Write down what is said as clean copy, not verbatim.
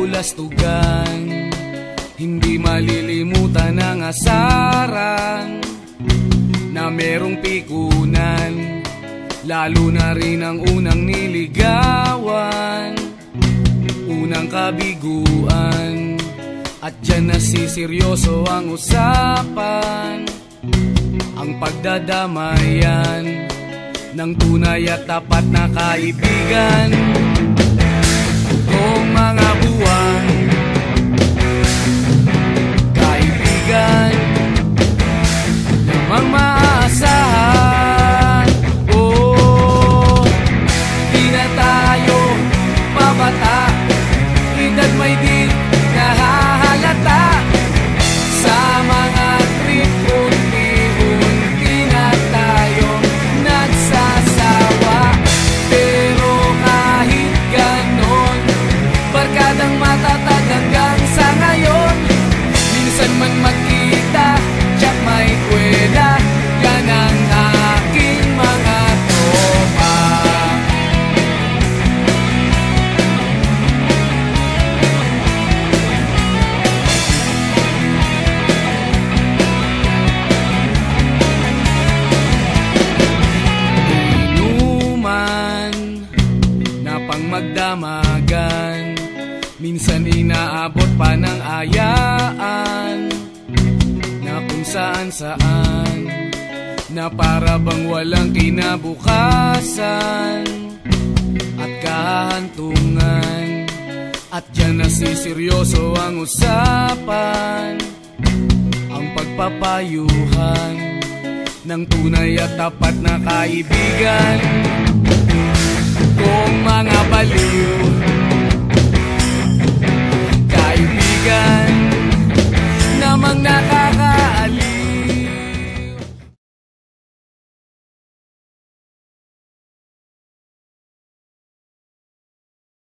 kabulastugan, hindi malilimutan ang asaran na merong pikunan, lalo na rin ang unang niligawan, unang kabiguan. At dyan nasiseryoso ang usapan, ang pagdadamayan ng tunay at tapat na kaibigan. Kung mga buwan, kaibigan namang maaasahan. Oh, di na tayo mabata, edad may di nahahalata. Sa mga trip, unti-unti na tayo nagsasawa. Pero kahit ganon, barkadang matatag hanggang sa ngayon. Minsan man magkita, tiyak may kwela, yan ang aking mga tropa. Inuman na pang magdamagan, minsan inaabot pa ng ayaan, na kung saan-saan, na para bang walang kinabukasan at kahantungan. At dyan nasiseryoso ang usapan, ang pagpapayuhan ng tunay at tapat na kaibigan. Kung mga baliw